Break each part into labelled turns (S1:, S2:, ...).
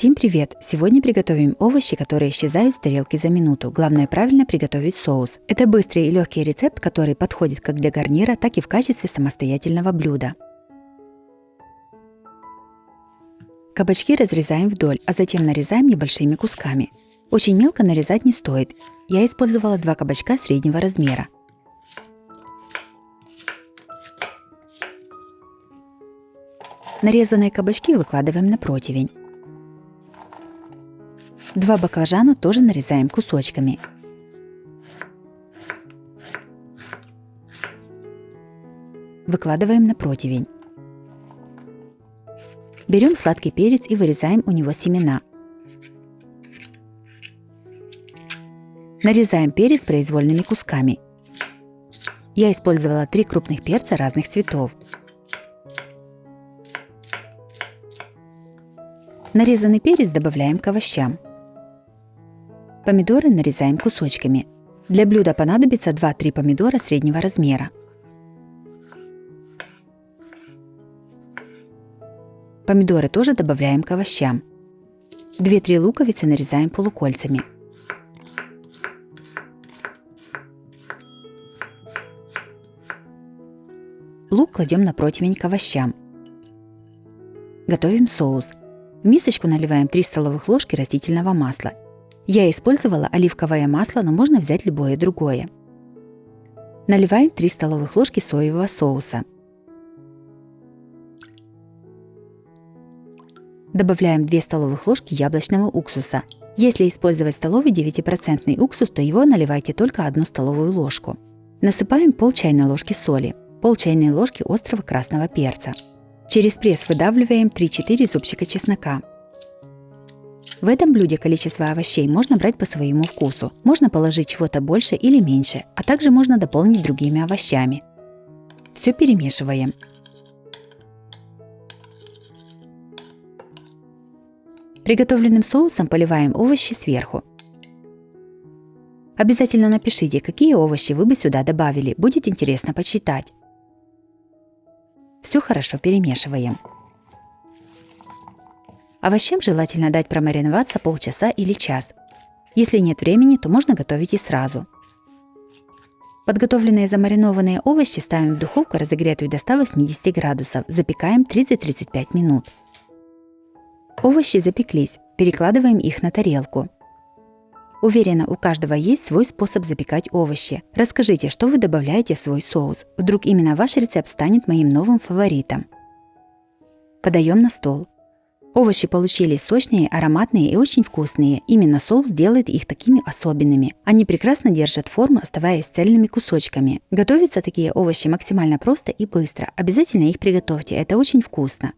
S1: Всем привет! Сегодня приготовим овощи, которые исчезают с тарелки за минуту. Главное правильно приготовить соус. Это быстрый и легкий рецепт, который подходит как для гарнира, так и в качестве самостоятельного блюда. Кабачки разрезаем вдоль, а затем нарезаем небольшими кусками. Очень мелко нарезать не стоит. Я использовала 2 кабачка среднего размера. Нарезанные кабачки выкладываем на противень. 2 баклажана тоже нарезаем кусочками. Выкладываем на противень. Берем сладкий перец и вырезаем у него семена. Нарезаем перец произвольными кусками. Я использовала 3 крупных перца разных цветов. Нарезанный перец добавляем к овощам. Помидоры нарезаем кусочками. Для блюда понадобится 2-3 помидора среднего размера. Помидоры тоже добавляем к овощам. 2-3 луковицы нарезаем полукольцами. Лук кладем на противень к овощам. Готовим соус. В мисочку наливаем 3 столовых ложки растительного масла. Я использовала оливковое масло, но можно взять любое другое. Наливаем 3 столовых ложки соевого соуса. Добавляем 2 столовых ложки яблочного уксуса. Если использовать столовый 9% уксус, то его наливайте только 1 столовую ложку. Насыпаем пол чайной ложки соли, пол чайной ложки острого красного перца. Через пресс выдавливаем 3-4 зубчика чеснока. В этом блюде количество овощей можно брать по своему вкусу. Можно положить чего-то больше или меньше, а также можно дополнить другими овощами. Все перемешиваем. Приготовленным соусом поливаем овощи сверху. Обязательно напишите, какие овощи вы бы сюда добавили, будет интересно почитать. Все хорошо перемешиваем. Овощам желательно дать промариноваться полчаса или час. Если нет времени, то можно готовить и сразу. Подготовленные замаринованные овощи ставим в духовку, разогретую до 180 градусов, запекаем 30-35 минут. Овощи запеклись, перекладываем их на тарелку. Уверена, у каждого есть свой способ запекать овощи. Расскажите, что вы добавляете в свой соус. Вдруг именно ваш рецепт станет моим новым фаворитом. Подаем на стол. Овощи получились сочные, ароматные и очень вкусные. Именно соус делает их такими особенными. Они прекрасно держат форму, оставаясь цельными кусочками. Готовятся такие овощи максимально просто и быстро. Обязательно их приготовьте, это очень вкусно.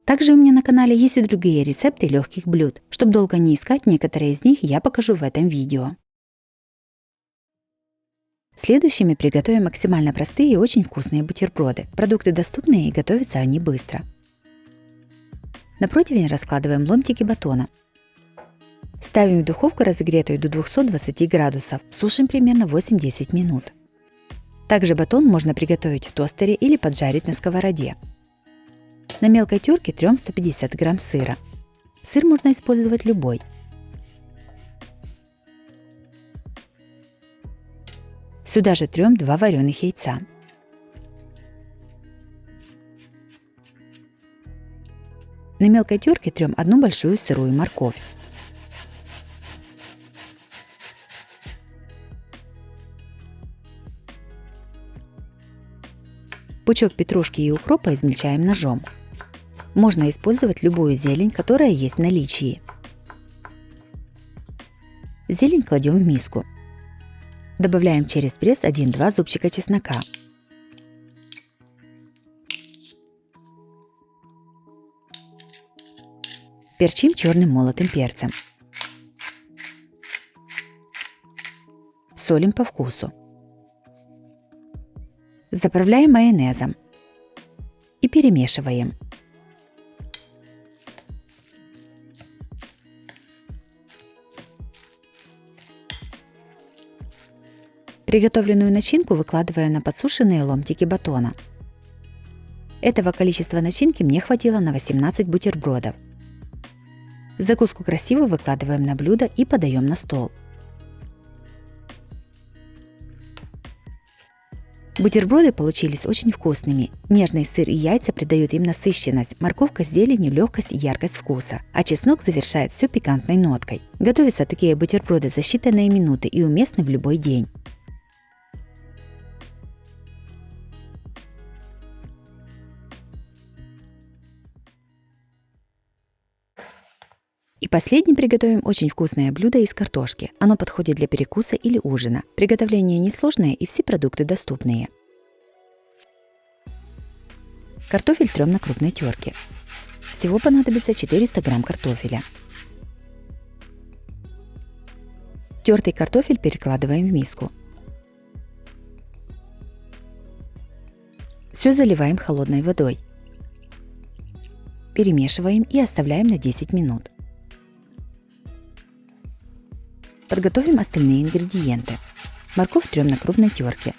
S1: Также у меня на канале есть и другие рецепты легких блюд. Чтобы долго не искать, некоторые из них я покажу в этом видео. Следующими приготовим максимально простые и очень вкусные бутерброды. Продукты доступные и готовятся они быстро. На противень раскладываем ломтики батона. Ставим в духовку, разогретую до 220 градусов. Сушим примерно 8-10 минут. Также батон можно приготовить в тостере или поджарить на сковороде. На мелкой терке трем 150 грамм сыра. Сыр можно использовать любой. Сюда же трем 2 вареных яйца. На мелкой терке трем 1 большую сырую морковь. Пучок петрушки и укропа измельчаем ножом. Можно использовать любую зелень, которая есть в наличии. Зелень кладем в миску. Добавляем через пресс 1-2 зубчика чеснока. Перчим черным молотым перцем. Солим по вкусу. Заправляем майонезом и перемешиваем. Приготовленную начинку выкладываю на подсушенные ломтики батона. Этого количества начинки мне хватило на 18 бутербродов. Закуску красиво выкладываем на блюдо и подаем на стол. Бутерброды получились очень вкусными. Нежный сыр и яйца придают им насыщенность, морковка с зеленью – легкость и яркость вкуса, а чеснок завершает все пикантной ноткой. Готовятся такие бутерброды за считанные минуты и уместны в любой день. И последним приготовим очень вкусное блюдо из картошки. Оно подходит для перекуса или ужина. Приготовление несложное и все продукты доступные. Картофель трем на крупной терке. Всего понадобится 400 грамм картофеля. Тертый картофель перекладываем в миску. Все заливаем холодной водой. Перемешиваем и оставляем на 10 минут. Подготовим остальные ингредиенты. Морковь трем на крупной терке.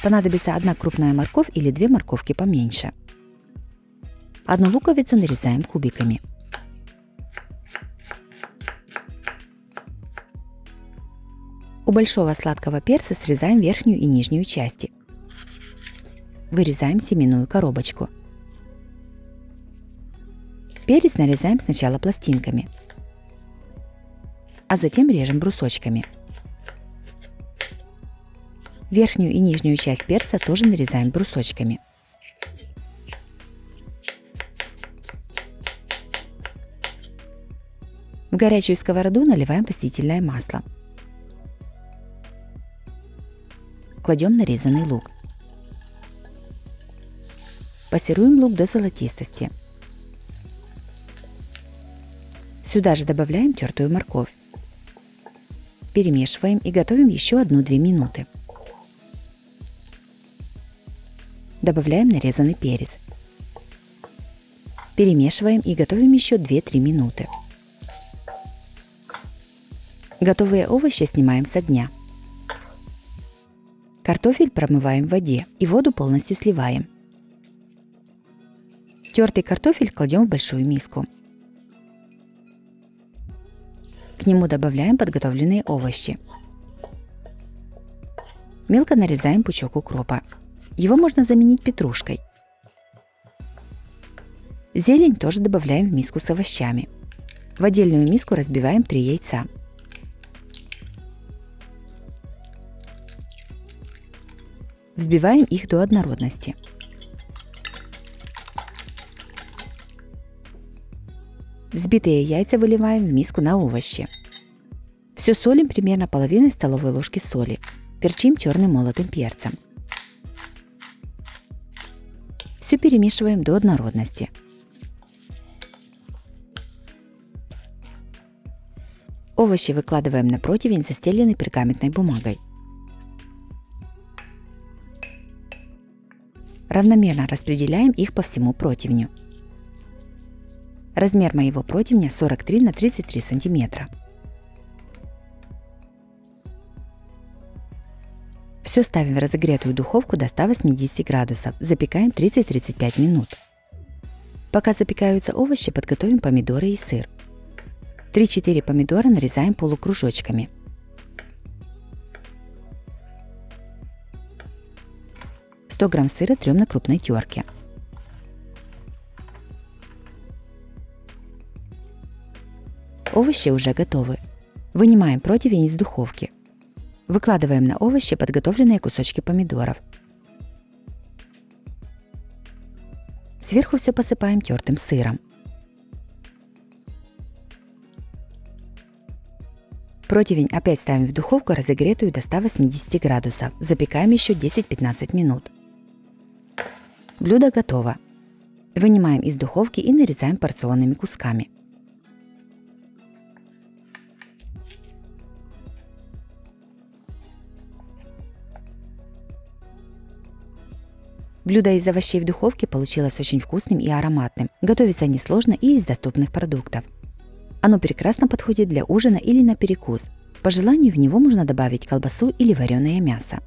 S1: Понадобится 1 крупная морковь или 2 морковки поменьше. 1 луковицу нарезаем кубиками. У большого сладкого перца срезаем верхнюю и нижнюю части. Вырезаем семенную коробочку. Перец нарезаем сначала пластинками, а затем режем брусочками. Верхнюю и нижнюю часть перца тоже нарезаем брусочками. В горячую сковороду наливаем растительное масло. Кладем нарезанный лук. Пассируем лук до золотистости. Сюда же добавляем тертую морковь. Перемешиваем и готовим еще 1-2 минуты. Добавляем нарезанный перец. Перемешиваем и готовим еще 2-3 минуты. Готовые овощи снимаем с огня. Картофель промываем в воде и воду полностью сливаем. Тертый картофель кладем в большую миску. К нему добавляем подготовленные овощи. Мелко нарезаем пучок укропа. Его можно заменить петрушкой. Зелень тоже добавляем в миску с овощами. В отдельную миску разбиваем 3 яйца. Взбиваем их до однородности. Взбитые яйца выливаем в миску на овощи. Все солим примерно половиной столовой ложки соли. Перчим черным молотым перцем. Все перемешиваем до однородности. Овощи выкладываем на противень, застеленный пергаментной бумагой. Равномерно распределяем их по всему противню. Размер моего противня 43 на 33 сантиметра. Все ставим в разогретую духовку до 180 градусов. Запекаем 30-35 минут. Пока запекаются овощи, подготовим помидоры и сыр. 3-4 помидора нарезаем полукружочками. – 100 грамм сыра трем на крупной терке. Овощи уже готовы. Вынимаем противень из духовки. Выкладываем на овощи подготовленные кусочки помидоров. Сверху все посыпаем тертым сыром. Противень опять ставим в духовку, разогретую до 180 градусов. Запекаем еще 10-15 минут. Блюдо готово. Вынимаем из духовки и нарезаем порционными кусками. Блюдо из овощей в духовке получилось очень вкусным и ароматным. Готовится несложно и из доступных продуктов. Оно прекрасно подходит для ужина или на перекус. По желанию в него можно добавить колбасу или вареное мясо.